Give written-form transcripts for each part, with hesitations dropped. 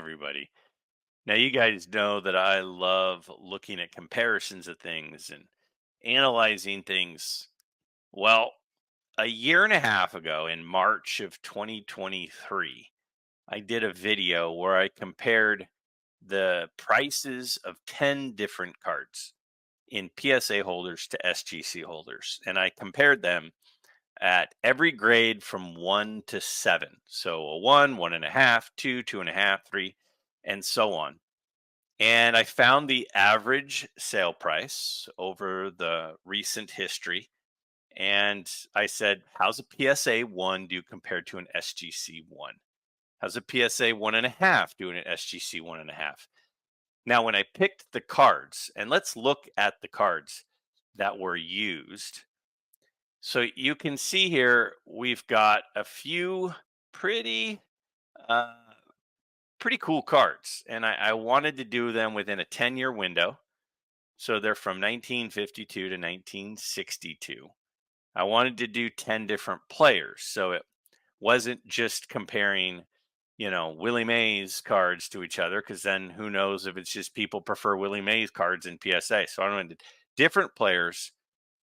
everybody. Now, you guys know that I love looking at comparisons of things and analyzing things. Well, a year and a half ago in March of 2023, I did a video where I compared the prices of 10 different cards in PSA holders to SGC holders. And I compared them at every grade from 1 to 7. So a 1, 1.5, 2, 2.5, 3, and so on. And I found the average sale price over the recent history. And I said, how's a PSA 1 do compared to an SGC 1? How's a PSA 1.5 do an SGC 1.5? Now, when I picked the cards, and let's look at the cards that were used. So you can see here, we've got a few pretty uh, pretty cool cards, and I wanted to do them within a 10-year window. So they're from 1952 to 1962. I wanted to do 10 different players, so it wasn't just comparing, Willie Mays cards to each other, because then who knows if it's just people prefer Willie Mays cards in PSA. So I wanted different players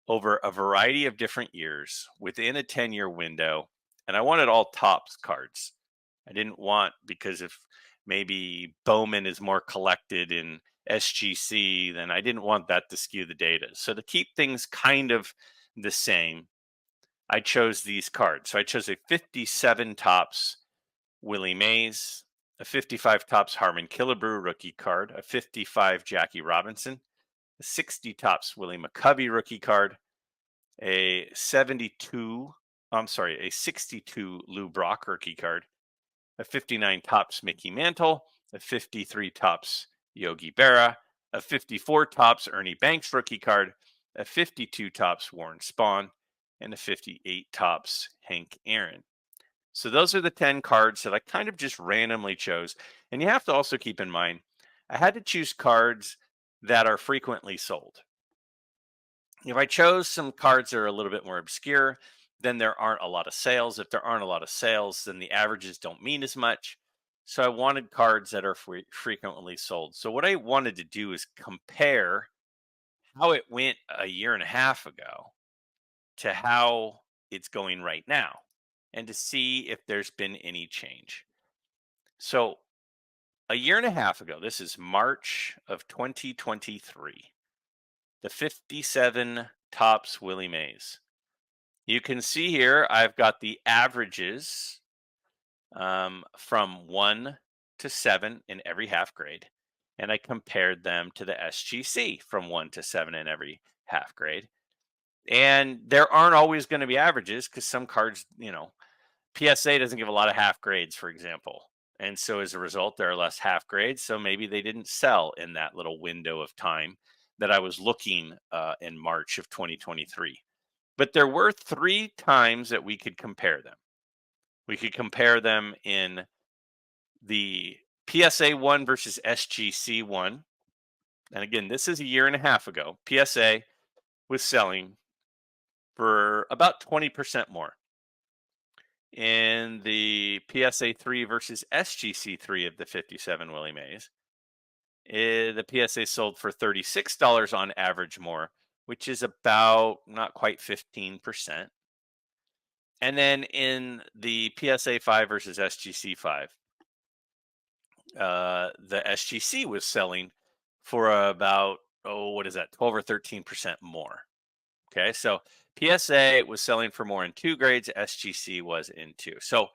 over a variety of different years within a 10-year window. And I wanted all tops cards. I didn't want, because if maybe Bowman is more collected in SGC, then I didn't want that to skew the data. So to keep things kind of the same, I chose these cards. So I chose a 57 tops Willie Mays, a 55 tops Harmon Killebrew rookie card, a 55 Jackie Robinson, a 60 tops Willie McCovey rookie card, a 62 Lou Brock rookie card, a 59 tops Mickey Mantle, a 53 tops Yogi Berra, a 54 tops Ernie Banks rookie card, a 52 tops Warren Spahn, and a 58 tops Hank Aaron. So those are the 10 cards that I kind of just randomly chose. And you have to also keep in mind, I had to choose cards that are frequently sold. If I chose some cards that are a little bit more obscure, then there aren't a lot of sales. If there aren't a lot of sales, then the averages don't mean as much. So I wanted cards that are frequently sold. So what I wanted to do is compare how it went a year and a half ago to how it's going right now, and to see if there's been any change. So a year and a half ago, this is March of 2023, the 57 tops Willie Mays. You can see here, I've got the averages from 1 to 7 in every half grade. And I compared them to the SGC from 1 to 7 in every half grade. And there aren't always going to be averages, because some cards, PSA doesn't give a lot of half grades, for example. And so as a result, there are less half grades. So maybe they didn't sell in that little window of time that I was looking in March of 2023. But there were 3 times that we could compare them. We could compare them in the PSA 1 versus SGC 1. And again, this is a year and a half ago. PSA was selling for about 20% more. In the PSA 3 versus SGC 3 of the 57 Willie Mays, the PSA sold for $36 on average more, which is about not quite 15%. And then in the PSA 5 versus SGC 5, the SGC was selling for about, 12 or 13% more. Okay, so PSA was selling for more in 2 grades, SGC was in 2. So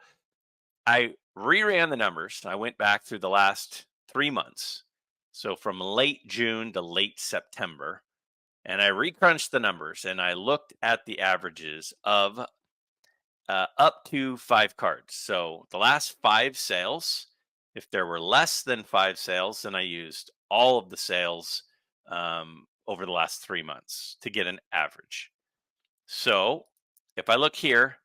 I reran the numbers. I went back through the last 3 months. So from late June to late September, and I recrunched the numbers, and I looked at the averages of up to 5 cards. So the last 5 sales, if there were less than 5 sales, then I used all of the sales over the last 3 months to get an average. So if I look here,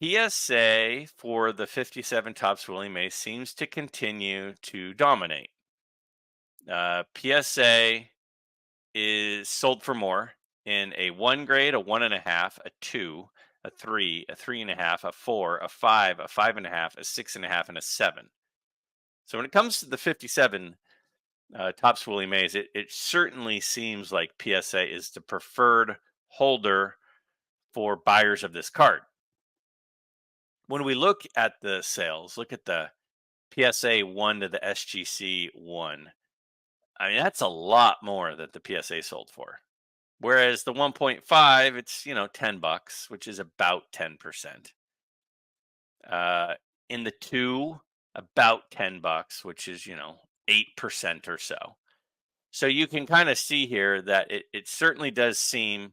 PSA for the 57 tops Willie Mays seems to continue to dominate. PSA is sold for more in a 1 grade, a 1.5, a 2, a 3, a 3.5, a 4, a 5, a 5.5, a 6.5, and a 7. So when it comes to the 57 Topps Willie Mays, it certainly seems like PSA is the preferred holder for buyers of this card. When we look at the sales, look at the PSA 1 to the SGC 1. I mean, that's a lot more that the PSA sold for. Whereas the 1.5, it's, $10, which is about 10%. In the 2, about $10, which is, 8% or so. So you can kind of see here that it certainly does seem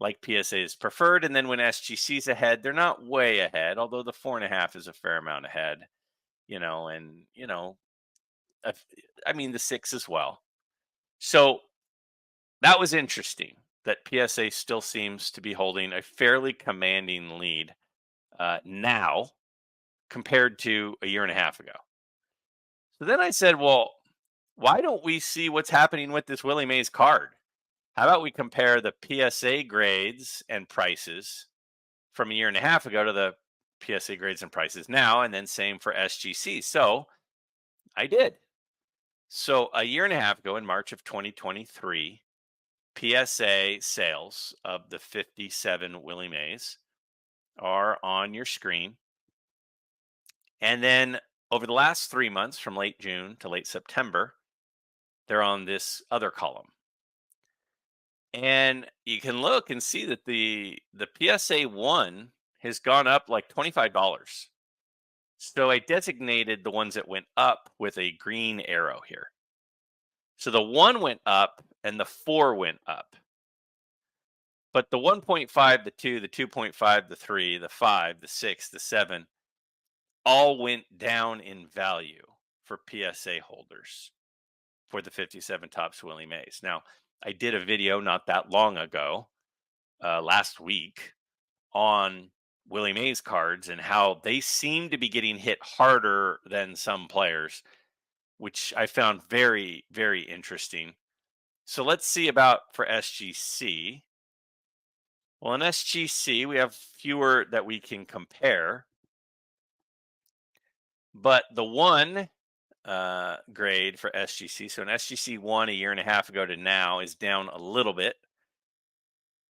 like PSA is preferred. And then when SGC's ahead, they're not way ahead, although the 4.5 is a fair amount ahead, and, I mean, the 6 as well. So that was interesting that PSA still seems to be holding a fairly commanding lead now compared to a year and a half ago. So then I said, well, why don't we see what's happening with this Willie Mays card? How about we compare the PSA grades and prices from a year and a half ago to the PSA grades and prices now, and then same for SGC. So I did. So a year and a half ago in March of 2023, PSA sales of the 57 Willie Mays are on your screen. And then over the last 3 months, from late June to late September, they're on this other column. And you can look and see that the PSA 1 has gone up like $25. So I designated the ones that went up with a green arrow here. So the 1 went up and the 4 went up. But the 1.5, the 2, the 2.5, the 3, the 5, the 6, the 7 all went down in value for PSA holders for the 57 Topps Willie Mays. Now, I did a video not that long ago, last week, on Willie Mays cards and how they seem to be getting hit harder than some players, which I found very, very interesting. So let's see about for SGC. Well, in SGC, we have fewer that we can compare. But the 1 grade for SGC, so an SGC 1 a year and a half ago to now is down a little bit.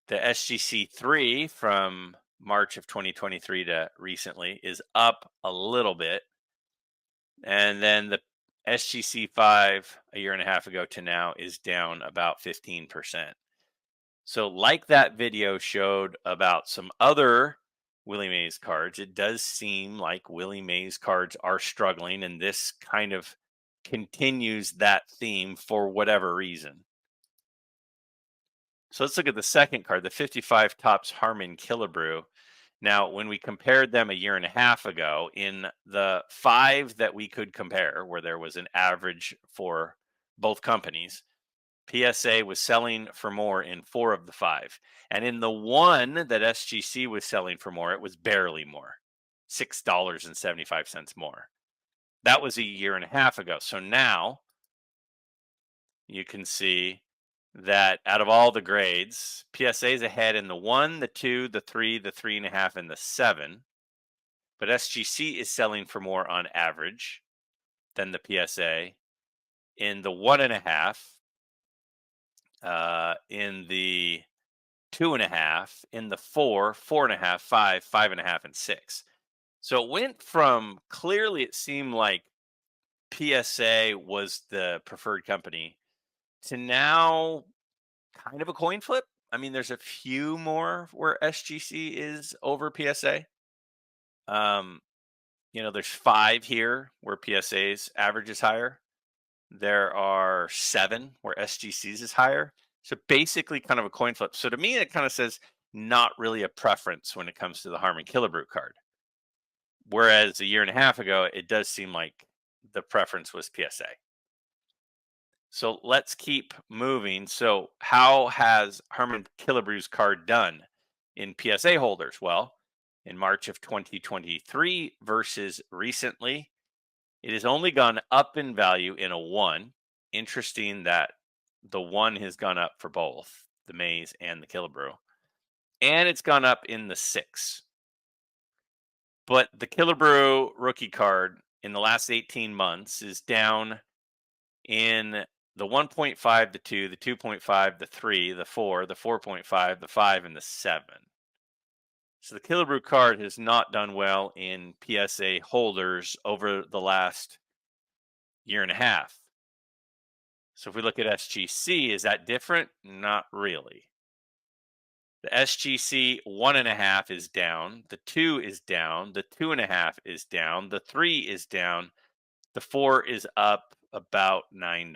The SGC 3 from March of 2023 to recently is up a little bit. And then the SGC 5 a year and a half ago to now is down about 15%. So like that video showed about some other Willie Mays cards, it does seem like Willie Mays cards are struggling, and this kind of continues that theme for whatever reason. So let's look at the second card, the 55 Topps Harmon Killebrew. Now, when we compared them a year and a half ago, in the 5 that we could compare, where there was an average for both companies, PSA was selling for more in 4 of the 5. And in the 1 that SGC was selling for more, it was barely more, $6.75 more. That was a year and a half ago. So now you can see that out of all the grades, PSA is ahead in the 1, the 2, the 3, the 3.5, and the 7. But SGC is selling for more on average than the PSA in the 1.5, in the 2.5, in the 4, 4.5, 5, 5.5, and 6. So it went from clearly it seemed like PSA was the preferred company to now kind of a coin flip. I mean, there's a few more where SGC is over PSA. There's 5 here where PSA's average is higher. There are 7 where SGC's is higher. So basically kind of a coin flip. So to me, it kind of says not really a preference when it comes to the Harmon Killebrew card. Whereas a year and a half ago, it does seem like the preference was PSA. So let's keep moving. So how has Harmon Killebrew's card done in PSA holders? Well, in March of 2023 versus recently, it has only gone up in value in a 1. Interesting that the 1 has gone up for both the Mays and the Killebrew. And it's gone up in the 6. But the Killebrew rookie card in the last 18 months is down in the 1.5, the 2, the 2.5, the 3, the 4, the 4.5, the 5, and the 7. So the Killebrew card has not done well in PSA holders over the last year and a half. So if we look at SGC, is that different? Not really. The SGC 1.5 is down, the 2 is down, the 2.5 is down, the 3 is down, the 4 is up about $9.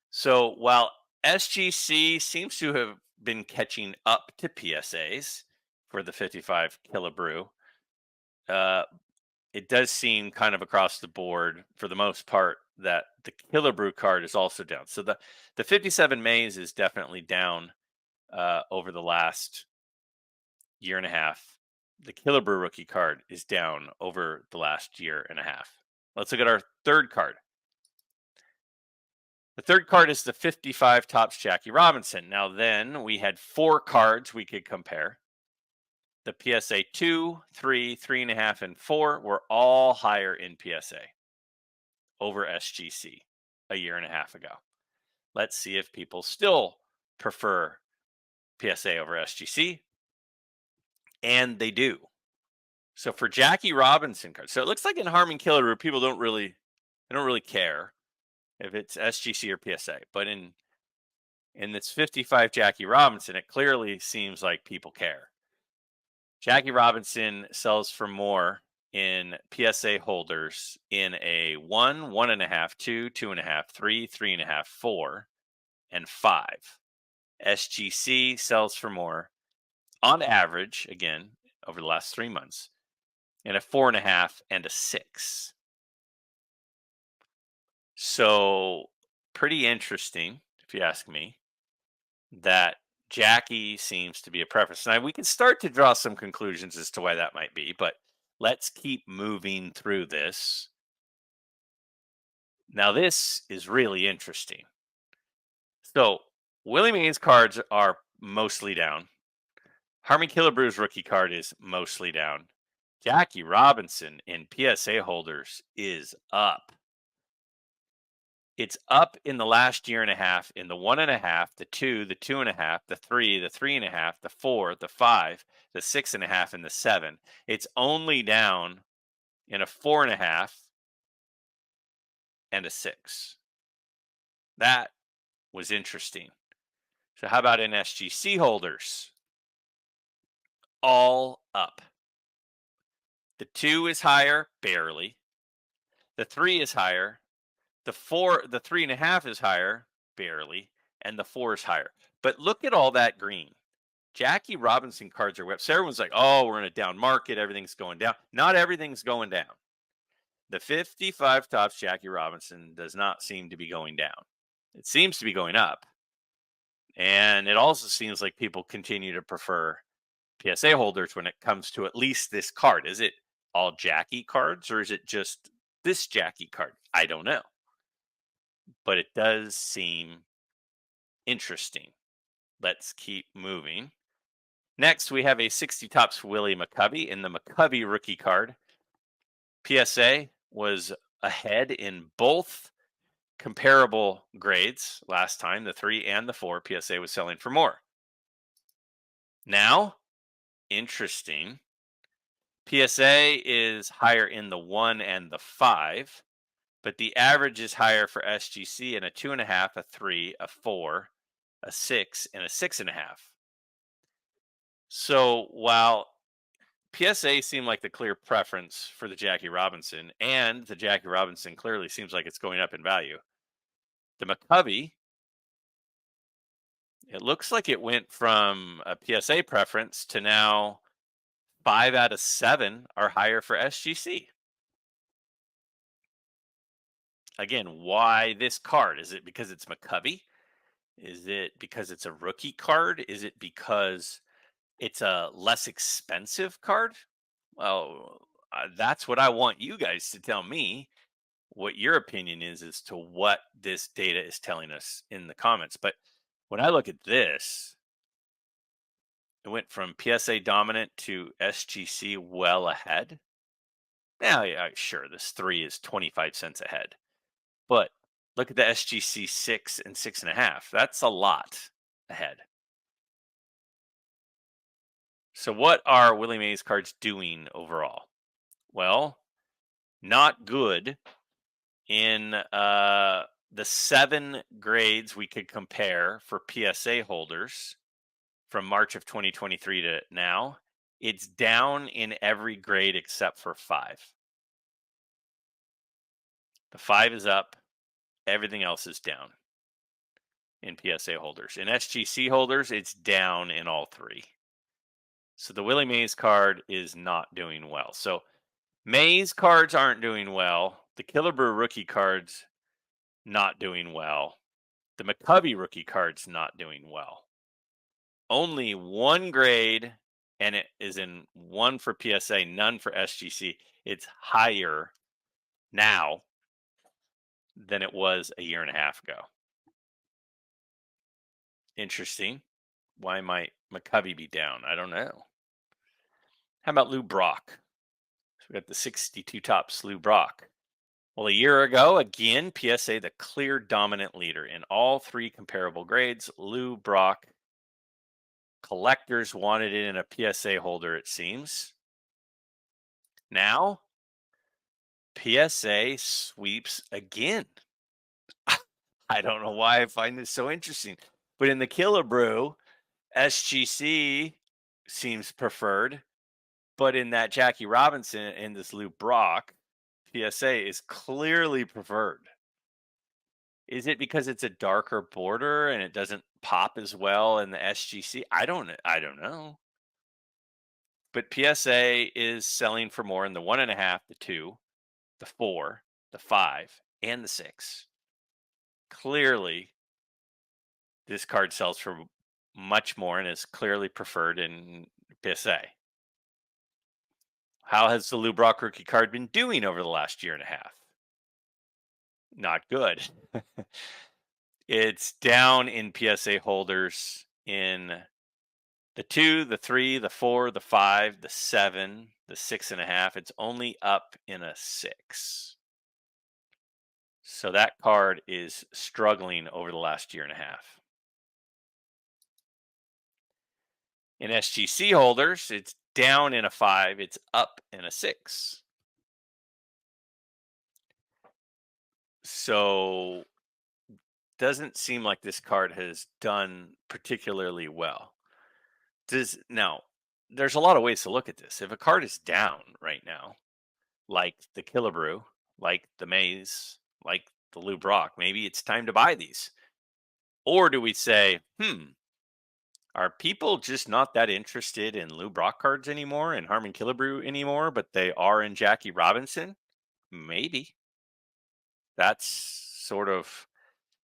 So while SGC seems to have been catching up to PSAs for the 55 Killebrew, uh, it does seem kind of across the board for the most part that the Killebrew card is also down. So the 57 Mays is definitely down over the last year and a half. The Killebrew rookie card is down over the last year and a half. Let's look at our third card. The third card is the 55 Topps Jackie Robinson. Now then, we had 4 cards we could compare. The PSA 2, 3, 3.5, and 4 were all higher in PSA over SGC a year and a half ago. Let's see if people still prefer PSA over SGC. And they do. So for Jackie Robinson cards, so it looks like in Harmon Killebrew, people don't really care if it's SGC or PSA. But in this 55 Jackie Robinson, it clearly seems like people care. Jackie Robinson sells for more in PSA holders in a 1, 1.5, 2, 2.5, 3, 3.5, 4, and 5. SGC sells for more on average, again, over the last 3 months, in a 4.5 and a 6. So pretty interesting, if you ask me, that Jackie seems to be a preference. Now we can start to draw some conclusions as to why that might be, but let's keep moving through this. Now this is really interesting. So Willie Mays cards are mostly down. Harmon Killebrew's rookie card is mostly down. Jackie Robinson in PSA holders is up. It's up in the last year and a half in the 1.5, the 2, the 2.5, the 3, the 3.5, the 4, the 5, the 6.5, and the 7. It's only down in a 4.5 and a 6. That was interesting. So how about in SGC holders? All up. The 2 is higher, barely. The 3 is higher. The 3.5 is higher, barely, and the 4 is higher. But look at all that green. Jackie Robinson cards are wet. So everyone's like, oh, we're in a down market. Everything's going down. Not everything's going down. The 55 Topps Jackie Robinson does not seem to be going down. It seems to be going up. And it also seems like people continue to prefer PSA holders when it comes to at least this card. Is it all Jackie cards or is it just this Jackie card? I don't know. But it does seem interesting. Let's keep moving. Next, we have a 60 Topps Willie McCovey in the McCovey rookie card. PSA was ahead in both comparable grades last time. The 3 and the 4, PSA was selling for more. Now, interesting. PSA is higher in the 1 and the 5. But the average is higher for SGC in a 2.5, a 3, a 4, a 6, and a 6.5. So while PSA seemed like the clear preference for the Jackie Robinson, and the Jackie Robinson clearly seems like it's going up in value, the McCovey, it looks like it went from a PSA preference to now 5 out of 7 are higher for SGC. Again, why this card? Is it because it's McCovey? Is it because it's a rookie card? Is it because it's a less expensive card? Well, that's what I want you guys to tell me what your opinion is as to what this data is telling us in the comments. But when I look at this, It went from PSA dominant to SGC well ahead. Now, yeah, sure, this 3 is 25 cents ahead. But look at the SGC 6 and 6.5. That's a lot ahead. So, what are Willie Mays cards doing overall? Well, not good in the 7 grades we could compare for PSA holders from March of 2023 to now. It's down in every grade except for 5. The 5 is up, everything else is down in PSA holders. In SGC holders, it's down in all 3. So the Willie Mays card is not doing well. So Mays cards aren't doing well. The Killebrew rookie cards not doing well. The McCovey rookie card's not doing well. Only 1 grade, and it is in 1 for PSA, none for SGC. It's higher now than it was a year and a half ago. Interesting. Why might McCovey be down? I don't know. How about Lou Brock? So we got the 62 tops Lou Brock. Well, a year ago, again, PSA the clear dominant leader in all 3 comparable grades. Lou Brock. Collectors wanted it in a PSA holder, it seems. Now, PSA sweeps again. I don't know why I find this so interesting. But in the Killebrew, SGC seems preferred. But in that Jackie Robinson and this Lou Brock, PSA is clearly preferred. Is it because it's a darker border and it doesn't pop as well in the SGC? I don't know. But PSA is selling for more in the 1.5, the 2, the 4, the 5, and the 6. Clearly, this card sells for much more and is clearly preferred in PSA. How has the Lou Brock rookie card been doing over the last year and a half? Not good. It's down in PSA holders in the 2, the 3, the 4, the 5, the 7, the 6.5. It's only up in a 6. So that card is struggling over the last year and a half. In SGC holders, it's down in a 5, it's up in a 6. So doesn't seem like this card has done particularly well. Now, there's a lot of ways to look at this. If a card is down right now, like the Killebrew, like the Mays, like the Lou Brock, maybe it's time to buy these. Or do we say, are people just not that interested in Lou Brock cards anymore and Harmon Killebrew anymore, but they are in Jackie Robinson? Maybe. That's sort of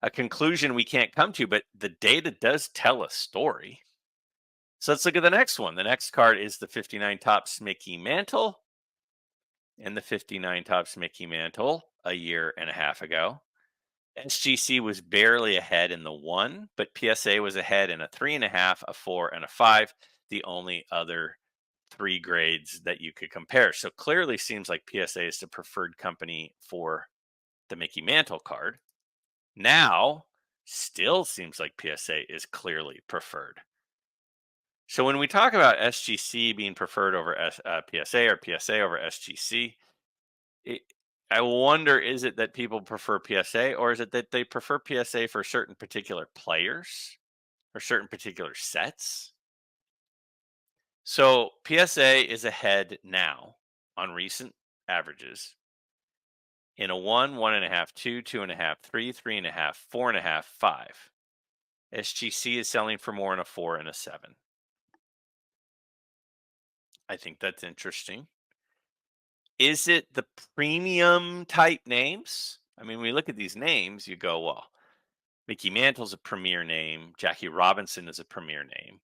a conclusion we can't come to, but the data does tell a story. So let's look at the next one. The next card is the 59 tops Mickey Mantle. And the 59 tops Mickey Mantle a year and a half ago. SGC was barely ahead in the 1, but PSA was ahead in a 3.5, a 4, and a 5. The only other 3 grades that you could compare. So clearly seems like PSA is the preferred company for the Mickey Mantle card. Now, still seems like PSA is clearly preferred. So when we talk about SGC being preferred over PSA or PSA over SGC, I wonder, is it that people prefer PSA or is it that they prefer PSA for certain particular players or certain particular sets? So PSA is ahead now on recent averages in a 1, 1.5, 2, 2.5, 3, 3.5, 4.5, 5. SGC is selling for more in a 4 and a 7. I think that's interesting. Is it the premium type names? I mean, when you look at these names, you go, well, Mickey Mantle's a premier name. Jackie Robinson is a premier name.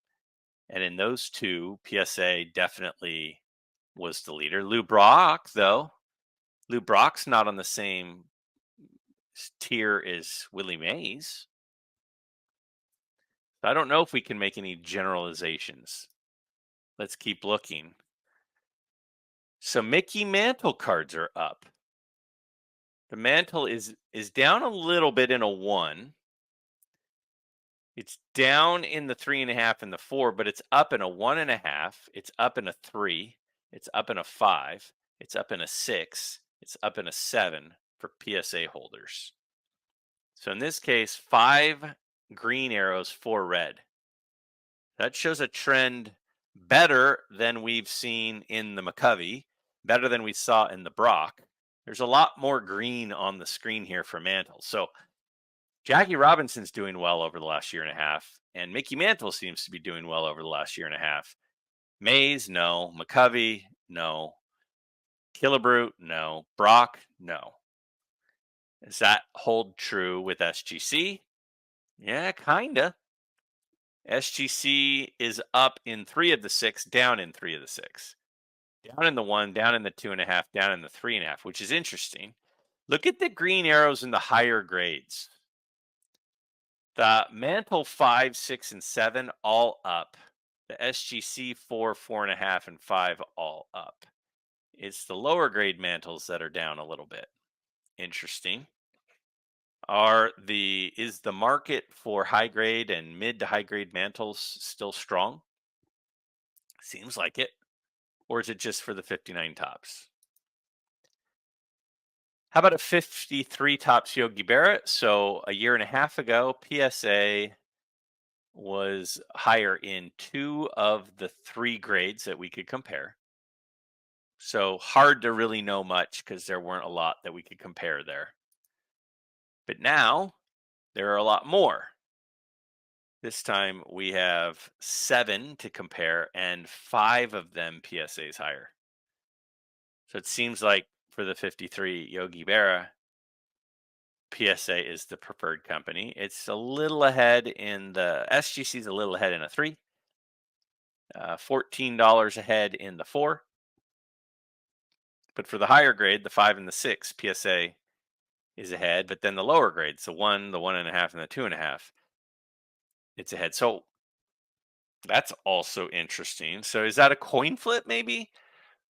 And in those 2, PSA definitely was the leader. Lou Brock, though, Lou Brock's not on the same tier as Willie Mays. So I don't know if we can make any generalizations Let's keep looking. So Mickey Mantle cards are up. The Mantle is down a little bit in a 1. It's down in the 3.5 and the 4, but it's up in a 1.5. It's up in a 3. It's up in a 5. It's up in a 6. It's up in a 7 for PSA holders. So in this case, 5 green arrows, 4 red. That shows a trend better than we've seen in the McCovey, better than we saw in the Brock. There's a lot more green on the screen here for Mantle. So Jackie Robinson's doing well over the last 1.5 years, and Mickey Mantle seems to be doing well over the last 1.5 years. Mays, no. McCovey, no. Killebrew, no. Brock, no. Does that hold true with SGC? Yeah, kinda. SGC is up in 3 of the 6, down in 3 of the 6. Down in the 1, down in the 2.5, down in the 3.5, which is interesting. Look at the green arrows in the higher grades. The Mantle 5, 6, and 7 all up. The SGC 4, 4.5, and 5 all up. It's the lower grade mantles that are down a little bit. Interesting. Is the market for high grade and mid to high grade mantles still strong? Seems like it. Or is it just for the 59 tops? How about a 53 tops Yogi Berra? So a 1.5 years ago, PSA was higher in 2 of the 3 grades that we could compare. So hard to really know much because there weren't a lot that we could compare there. But now there are a lot more. This time we have 7 to compare, and 5 of them PSA's higher. So it seems like for the 53 Yogi Berra, PSA is the preferred company. It's a little ahead in the SGC's, a little ahead in a 3, $14 ahead in the 4. But for the higher grade, the 5 and the 6, PSA is ahead. But then the lower grades, the 1, the 1.5, and the 2.5, it's ahead. So that's also interesting. So is that a coin flip maybe?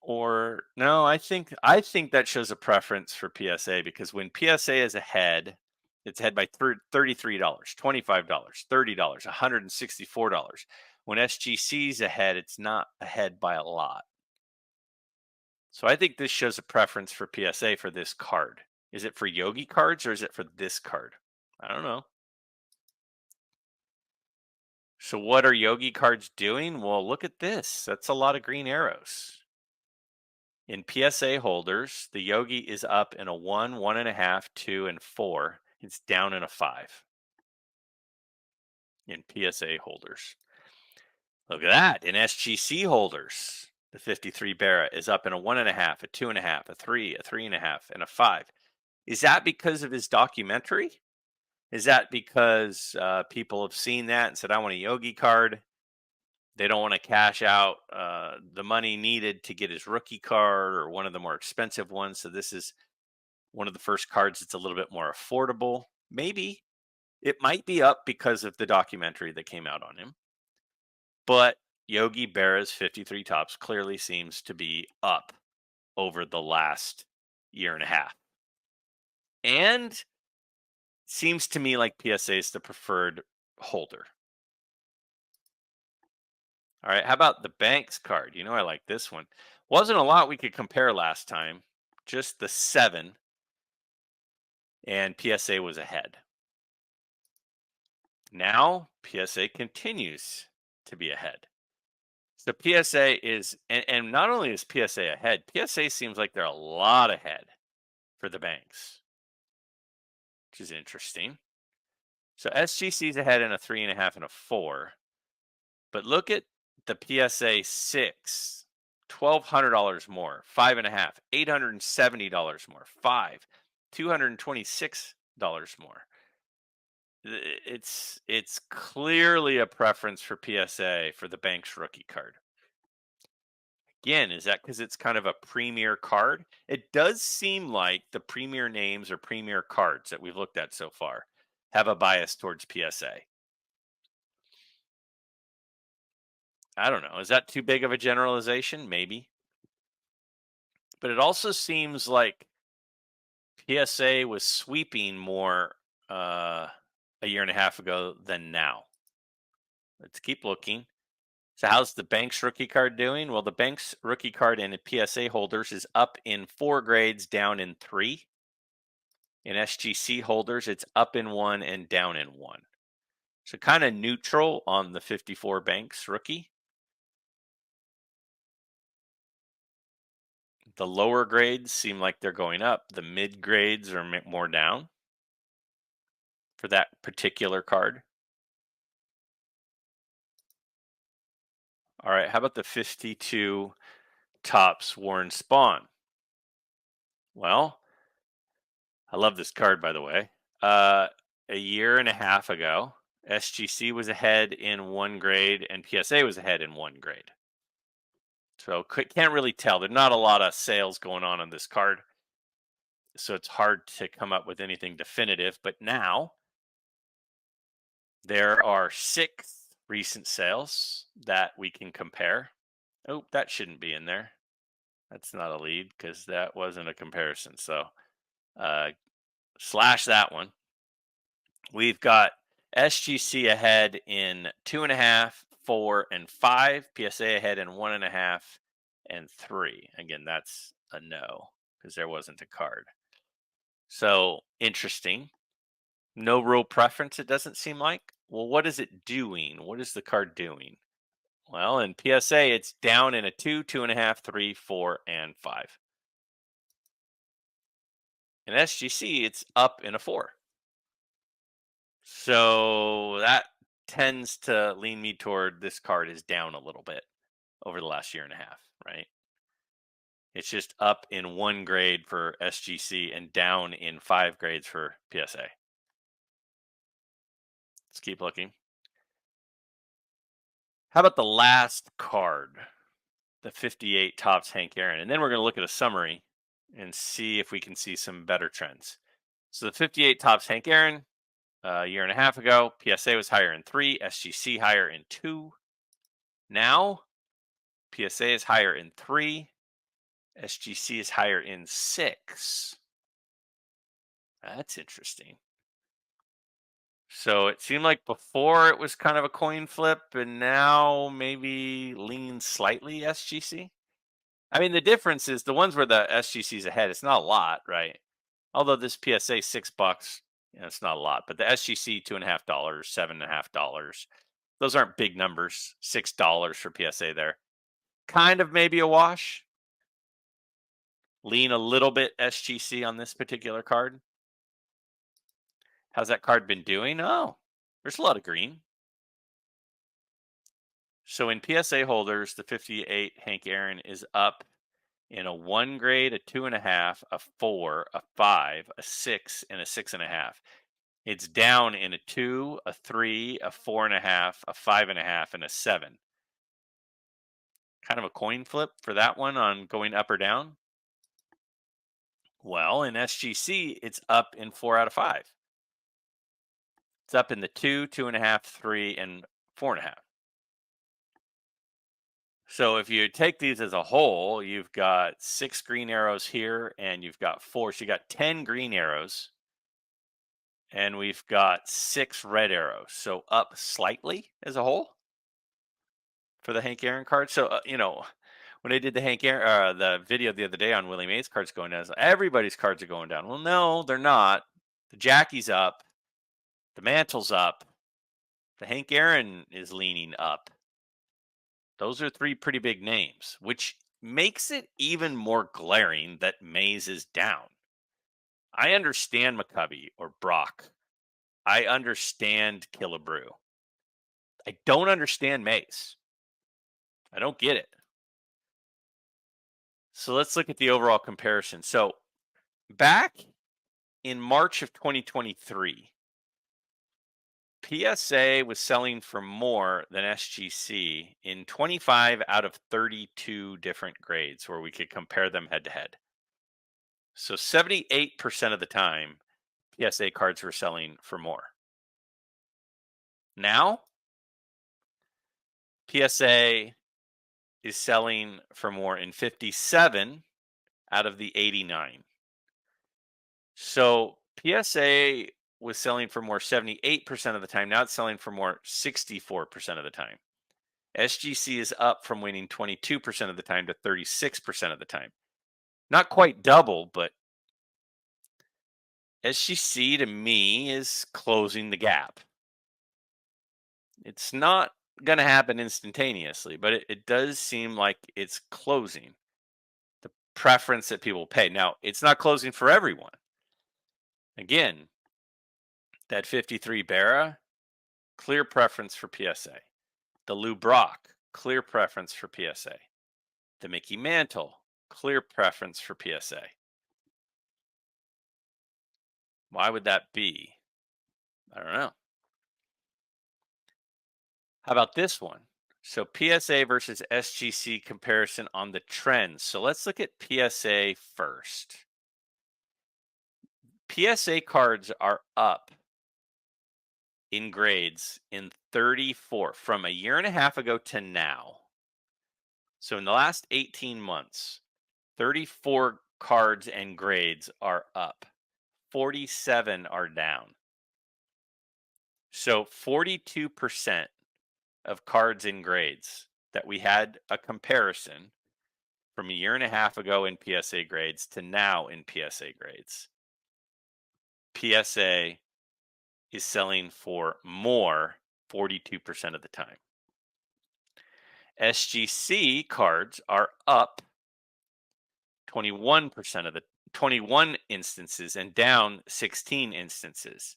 Or no, I think that shows a preference for PSA, because when PSA is ahead, it's ahead by $33, $25, $30, $164. When SGC is ahead, it's not ahead by a lot. So I think this shows a preference for PSA for this card. Is it for Yogi cards or is it for this card? I don't know. So what are Yogi cards doing? Well, look at this. That's a lot of green arrows. In PSA holders, the Yogi is up in a 1, 1.5, 2, and 4. It's down in a 5 in PSA holders. Look at that. In SGC holders, the 53 Berra is up in a 1.5, a 2.5, a 3, a 3.5, and a 5. Is that because of his documentary? Is that because people have seen that and said, I want a Yogi card? They don't want to cash out the money needed to get his rookie card or one of the more expensive ones. So this is one of the first cards that's a little bit more affordable. Maybe it might be up because of the documentary that came out on him. But Yogi Berra's 53 tops clearly seems to be up over the last 1.5 years. And seems to me like PSA is the preferred holder. All right, how about the Banks card? You know, I like this one. Wasn't a lot we could compare last time, just the 7, and PSA was ahead. Now, PSA continues to be ahead. So PSA is, and not only is PSA ahead, PSA seems like they're a lot ahead for the Banks, which is interesting. So SGC's ahead in a 3.5 and a 4. But look at the PSA 6, $1,200 more, 5.5, $870 more, 5, $226 more. It's clearly a preference for PSA for the Banks rookie card. Again, is that because it's kind of a premier card? It does seem like the premier names or premier cards that we've looked at so far have a bias towards PSA. I don't know. Is that too big of a generalization? Maybe. But it also seems like PSA was sweeping more a year and a half ago than now. Let's keep looking. So, how's the Banks rookie card doing? Well, the Banks rookie card in PSA holders is up in 4 grades, down in 3. In SGC holders, it's up in 1 and down in 1. So, kind of neutral on the 54 Banks rookie. The lower grades seem like they're going up. The mid grades are more down for that particular card. All right, how about the 52 Topps Warren Spahn? Well, I love this card, by the way. A year and a half ago, SGC was ahead in 1 grade and PSA was ahead in 1 grade. So can't really tell. There's not a lot of sales going on this card. So it's hard to come up with anything definitive. But now there are 6 recent sales that we can compare. Oh, that shouldn't be in there. That's not a lead because that wasn't a comparison. So slash that one. We've got SGC ahead in 2.5, 4, and 5. PSA ahead in 1.5 and 3. Again, that's a no because there wasn't a card. So interesting. No real preference, it doesn't seem like. Well, what is it doing? What is the card doing? Well, in PSA, it's down in a 2, 2.5, 3, 4, and 5. In SGC, it's up in a 4. So that tends to lean me toward this card is down a little bit over the last year and a half, right? It's just up in 1 grade for SGC and down in 5 grades for PSA. Let's keep looking. How about the last card, the 58 Topps Hank Aaron? And then we're going to look at a summary and see if we can see some better trends. So the 58 Topps Hank Aaron, a year and a half ago, PSA was higher in 3, SGC higher in 2. Now, PSA is higher in 3, SGC is higher in 6. That's interesting. So it seemed like before it was kind of a coin flip, and now maybe leans slightly SGC. I mean, the difference is the ones where the SGC is ahead. It's not a lot, right? Although this PSA $6, it's not a lot. But the SGC $2.50, $7.50. Those aren't big numbers. $6 for PSA there. Kind of maybe a wash. Lean a little bit SGC on this particular card. How's that card been doing? Oh, there's a lot of green. So in PSA holders, the 58 Hank Aaron is up in a 1 grade, a 2.5, a 4, a 5, a 6, and a 6.5. It's down in a 2, a 3, a 4.5, a 5.5, and a 7. Kind of a coin flip for that one on going up or down. Well, in SGC, it's up in 4 out of 5. It's up in the 2, 2.5, 3, and 4.5. So if you take these as a whole, you've got 6 green arrows here and you've got 4. So you got 10 green arrows and we've got 6 red arrows. So up slightly as a whole for the Hank Aaron card. So, when I did the Hank Aaron, the video the other day on Willie Mays cards going down, everybody's cards are going down. Well, no, they're not. The Jackie's up. The Mantle's up. The Hank Aaron is leaning up. Those are 3 pretty big names, which makes it even more glaring that Mays is down. I understand McCovey or Brock. I understand Killebrew. I don't understand Mays. I don't get it. So let's look at the overall comparison. So back in March of 2023, PSA was selling for more than SGC in 25 out of 32 different grades where we could compare them head to head. So 78% of the time, PSA cards were selling for more. Now, PSA is selling for more in 57 out of the 89. So PSA was selling for more 78% of the time. Now it's selling for more 64% of the time. SGC is up from winning 22% of the time to 36% of the time. Not quite double, but SGC to me is closing the gap. It's not going to happen instantaneously, but it does seem like it's closing the preference that people pay. Now, it's not closing for everyone. Again, that 53 Berra, clear preference for PSA. The Lou Brock, clear preference for PSA. The Mickey Mantle, clear preference for PSA. Why would that be? I don't know. How about this one? So PSA versus SGC comparison on the trends. So let's look at PSA first. PSA cards are up in grades in 34 from a year and a half ago to now. So in the last 18 months, 34 cards and grades are up. 47 are down. So 42% of cards and grades that we had a comparison from a year and a half ago in PSA grades to now in PSA grades. PSA is selling for more 42% of the time. SGC cards are up 21% of the 21 instances and down 16 instances.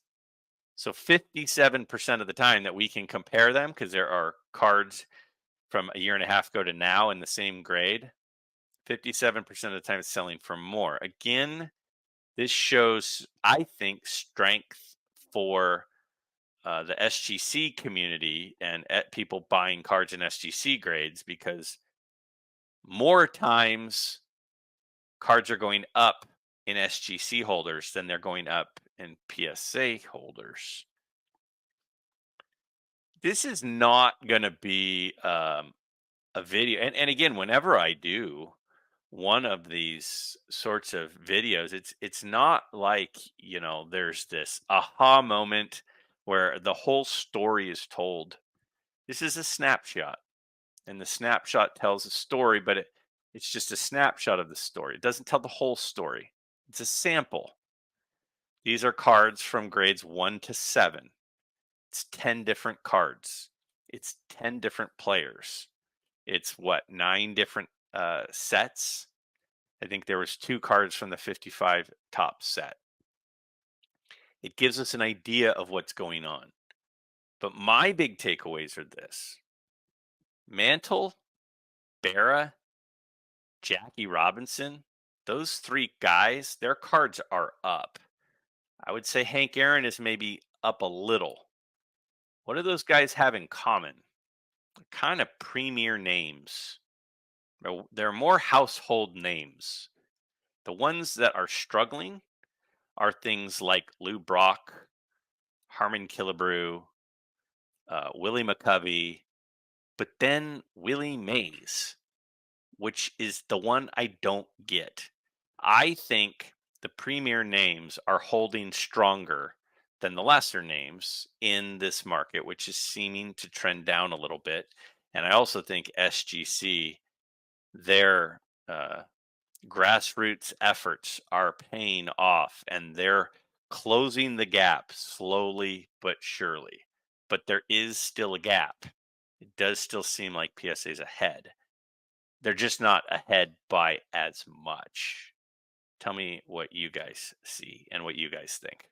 So 57% of the time that we can compare them, because there are cards from a year and a half ago to now in the same grade, 57% of the time it's selling for more. Again, this shows, I think, strength for the SGC community and people buying cards in SGC grades, because more times cards are going up in SGC holders than they're going up in PSA holders. This is not going to be a video. And again, whenever I do one of these sorts of videos, it's not like, there's this aha moment where the whole story is told. This is a snapshot, and the snapshot tells a story, but it's just a snapshot of the story. It doesn't tell the whole story. It's a sample. These are cards from grades 1 to 7. It's 10 different cards. It's 10 different players. It's 9 different sets. I think there was 2 cards from the 55 top set. It gives us an idea of what's going on. But my big takeaways are this. Mantle, Berra, Jackie Robinson, those 3 guys, their cards are up. I would say Hank Aaron is maybe up a little. What do those guys have in common? They're kind of premier names. They're more household names. The ones that are struggling are things like Lou Brock, Harmon Killebrew, Willie McCovey, but then Willie Mays, which is the one I don't get. I think the premier names are holding stronger than the lesser names in this market, which is seeming to trend down a little bit. And I also think SGC, their grassroots efforts are paying off, and they're closing the gap slowly but surely. But there is still a gap. It does still seem like PSA is ahead. They're just not ahead by as much. Tell me what you guys see and what you guys think.